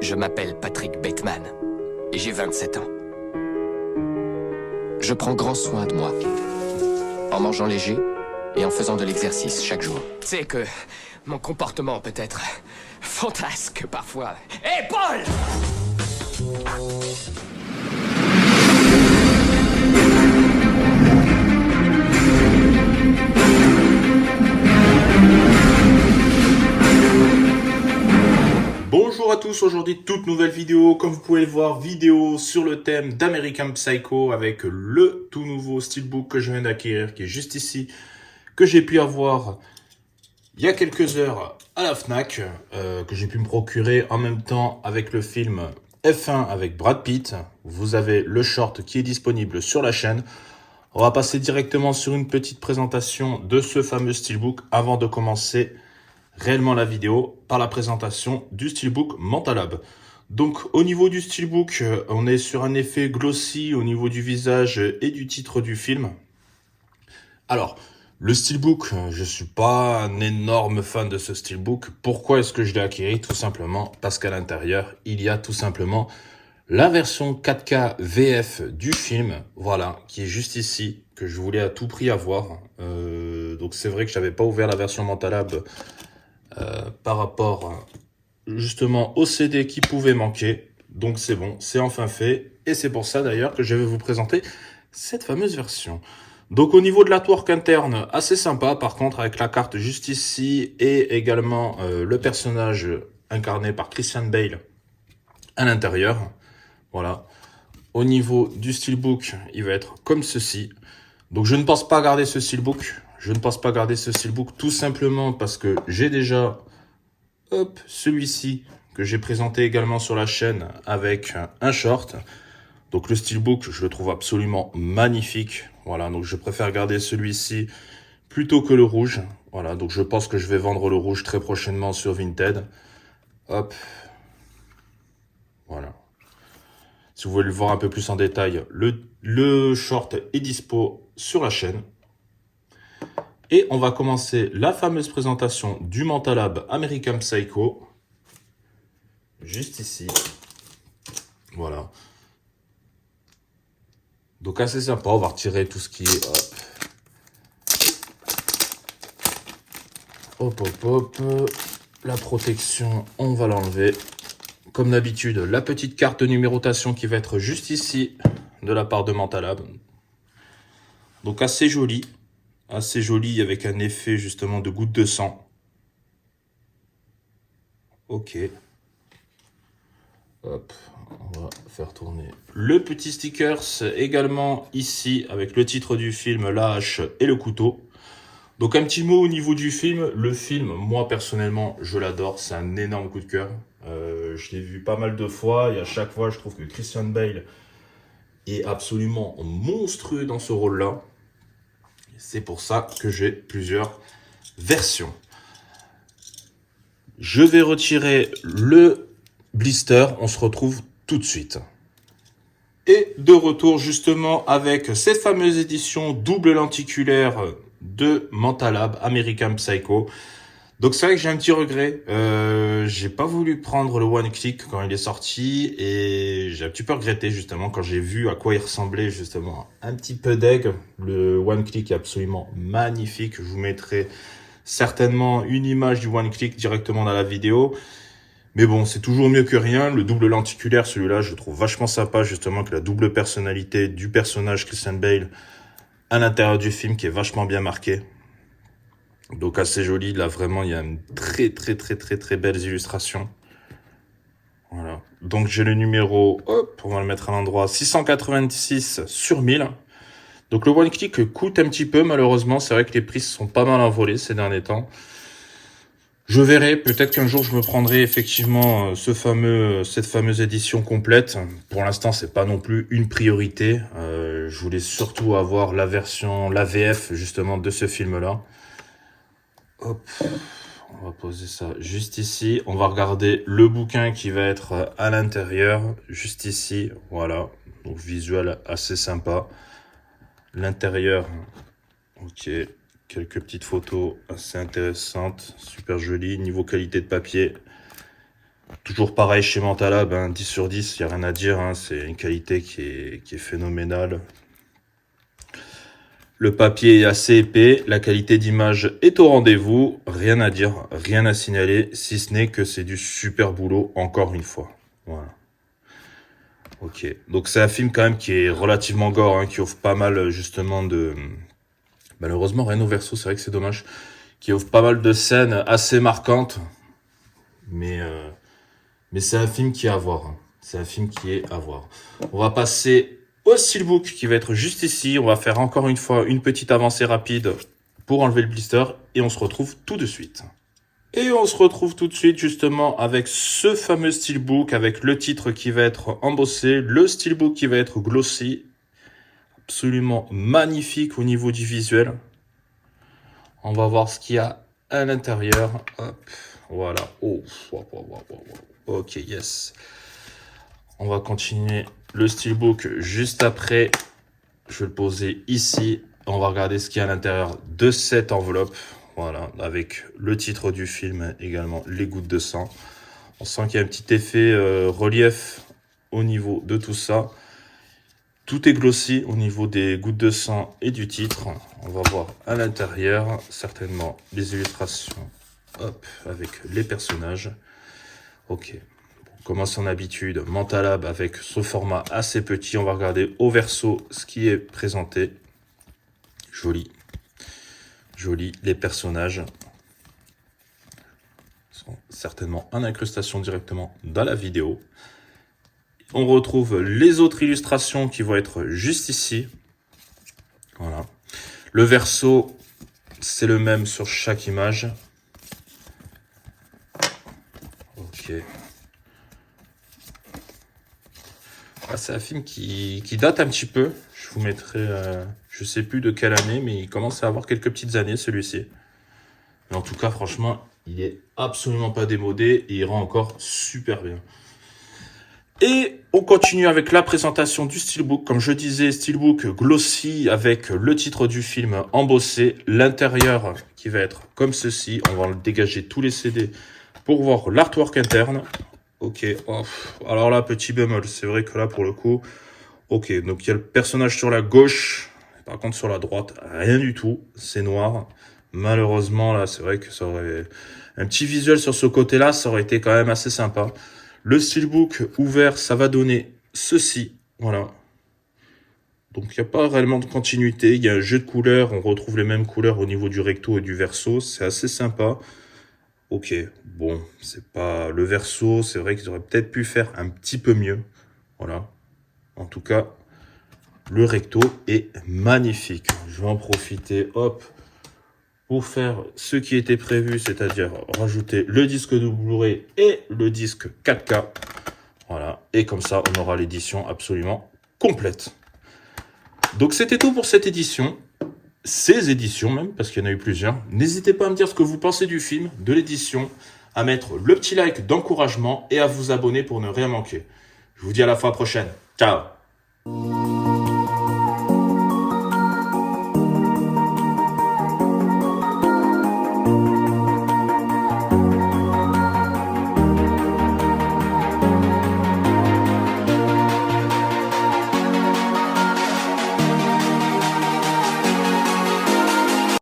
Je m'appelle Patrick Bateman et j'ai 27 ans. Je prends grand soin de moi, en mangeant léger et en faisant de l'exercice chaque jour. Tu sais que mon comportement peut être fantasque parfois. Hé, Paul! Bonjour à tous, aujourd'hui toute nouvelle vidéo, comme vous pouvez le voir, vidéo sur le thème d'American Psycho avec le tout nouveau steelbook que je viens d'acquérir, qui est juste ici, que j'ai pu avoir il y a quelques heures à la FNAC, que j'ai pu me procurer en même temps avec le film F1 avec Brad Pitt. Vous avez le short qui est disponible sur la chaîne. On va passer directement sur une petite présentation de ce fameux steelbook avant de commencer réellement la vidéo par la présentation du steelbook Mentalab. Donc au niveau du steelbook, on est sur un effet glossy au niveau du visage et du titre du film. Alors, le steelbook, je suis pas un énorme fan de ce steelbook. Pourquoi est-ce que je l'ai acquis? Tout simplement parce qu'à l'intérieur, il y a tout simplement la version 4K VF du film, voilà, qui est juste ici, que je voulais à tout prix avoir. Donc c'est vrai que j'avais pas ouvert la version Mentalab par rapport justement au CD qui pouvait manquer. Donc c'est bon, c'est enfin fait. Et c'est pour ça d'ailleurs que je vais vous présenter cette fameuse version. Donc au niveau de l'artwork interne, assez sympa par contre, avec la carte juste ici et également le personnage incarné par Christian Bale à l'intérieur. Voilà. Au niveau du steelbook, il va être comme ceci. Donc je ne pense pas garder ce steelbook. Je ne pense pas garder ce steelbook tout simplement parce que j'ai déjà celui-ci que j'ai présenté également sur la chaîne avec un short. Donc le steelbook, je le trouve absolument magnifique. Voilà, donc je préfère garder celui-ci plutôt que le rouge. Voilà, donc je pense que je vais vendre le rouge très prochainement sur Vinted. Hop. Voilà. Si vous voulez le voir un peu plus en détail, le short est dispo sur la chaîne. Et on va commencer la fameuse présentation du Mentalab American Psycho. Juste ici. Voilà. Donc assez sympa, on va retirer tout ce qui est... Hop, hop, hop. La protection, on va l'enlever. Comme d'habitude, la petite carte de numérotation qui va être juste ici, de la part de Mentalab. Donc assez joli avec un effet justement de goutte de sang. Ok. Hop, on va faire tourner le petit stickers également ici avec le titre du film, la hache et le couteau. Donc un petit mot au niveau du film. Le film, moi personnellement, je l'adore. C'est un énorme coup de cœur. Je l'ai vu pas mal de fois et à chaque fois, je trouve que Christian Bale est absolument monstrueux dans ce rôle-là. C'est pour ça que j'ai plusieurs versions. Je vais retirer le blister. On se retrouve tout de suite. Et de retour justement avec cette fameuse édition double lenticulaire de Mentalab American Psycho. Donc c'est vrai que j'ai un petit regret, j'ai pas voulu prendre le One Click quand il est sorti et j'ai un petit peu regretté justement quand j'ai vu à quoi il ressemblait justement un petit peu deg. Le One Click est absolument magnifique, je vous mettrai certainement une image du One Click directement dans la vidéo. Mais bon, c'est toujours mieux que rien. Le double lenticulaire, celui-là, je le trouve vachement sympa justement, que la double personnalité du personnage Christian Bale à l'intérieur du film qui est vachement bien marqué. Donc assez joli, là vraiment il y a une très belles illustrations. Voilà. Donc j'ai le numéro, hop, on va le mettre à l'endroit, 686 sur 1000. Donc le One Click coûte un petit peu malheureusement, c'est vrai que les prix sont pas mal envolés ces derniers temps. Je verrai, peut-être qu'un jour je me prendrai effectivement cette fameuse édition complète. Pour l'instant c'est pas non plus une priorité. Je voulais surtout avoir la version, la VF justement de ce film-là. Hop, on va poser ça juste ici. On va regarder le bouquin qui va être à l'intérieur, juste ici. Voilà, donc visuel assez sympa. L'intérieur, ok, quelques petites photos assez intéressantes, super jolies. Niveau qualité de papier, Toujours pareil chez Mentalab, hein, 10 sur 10, il n'y a rien à dire, hein, c'est une qualité qui est phénoménale. Le papier est assez épais, la qualité d'image est au rendez-vous, rien à dire, rien à signaler, si ce n'est que c'est du super boulot, encore une fois. Voilà. Ok, donc c'est un film quand même qui est relativement gore, hein, qui offre pas mal justement de... Malheureusement, Reno Verso, c'est vrai que c'est dommage, qui offre pas mal de scènes assez marquantes, mais c'est un film qui est à voir. Hein. C'est un film qui est à voir. On va passer au steelbook qui va être juste ici. On va faire encore une fois une petite avancée rapide pour enlever le blister et on se retrouve tout de suite. Et on se retrouve tout de suite justement avec ce fameux steelbook avec le titre qui va être embossé, le steelbook qui va être glossy. Absolument magnifique au niveau du visuel. On va voir ce qu'il y a à l'intérieur. Hop, voilà. Oh, ok, yes. On va continuer le steelbook juste après. Je vais le poser ici. On va regarder ce qu'il y a à l'intérieur de cette enveloppe. Voilà, avec le titre du film également, les gouttes de sang. On sent qu'il y a un petit effet relief au niveau de tout ça. Tout est glossy au niveau des gouttes de sang et du titre. On va voir à l'intérieur, certainement, les illustrations. Hop, avec les personnages. Ok. Comme à son habitude, Mentalab avec ce format assez petit. On va regarder au verso ce qui est présenté. Joli. Joli. Les personnages sont certainement en incrustation directement dans la vidéo. On retrouve les autres illustrations qui vont être juste ici. Voilà. Le verso, c'est le même sur chaque image. Ok. Ah, c'est un film qui date un petit peu. Je vous mettrai, je sais plus de quelle année, mais il commence à avoir quelques petites années celui-ci. Mais en tout cas, franchement, il est absolument pas démodé et il rend encore super bien. Et on continue avec la présentation du steelbook. Comme je disais, steelbook glossy avec le titre du film embossé. L'intérieur qui va être comme ceci. On va dégager tous les CD pour voir l'artwork interne. Ok, oh, alors là, petit bémol, c'est vrai que là, pour le coup, ok, donc il y a le personnage sur la gauche, par contre sur la droite, rien du tout, c'est noir. Malheureusement, là, c'est vrai que ça aurait... Un petit visuel sur ce côté-là, ça aurait été quand même assez sympa. Le steelbook ouvert, ça va donner ceci, voilà. Donc il n'y a pas réellement de continuité, il y a un jeu de couleurs, on retrouve les mêmes couleurs au niveau du recto et du verso, c'est assez sympa. Ok, bon, c'est pas le verso, c'est vrai qu'ils auraient peut-être pu faire un petit peu mieux. Voilà. En tout cas, le recto est magnifique. Je vais en profiter, hop, pour faire ce qui était prévu, c'est-à-dire rajouter le disque de Blu-ray et le disque 4K. Voilà, et comme ça, on aura l'édition absolument complète. Donc c'était tout pour cette édition. Ces éditions même, parce qu'il y en a eu plusieurs. N'hésitez pas à me dire ce que vous pensez du film, de l'édition, à mettre le petit like d'encouragement et à vous abonner pour ne rien manquer. Je vous dis à la fois prochaine. Ciao!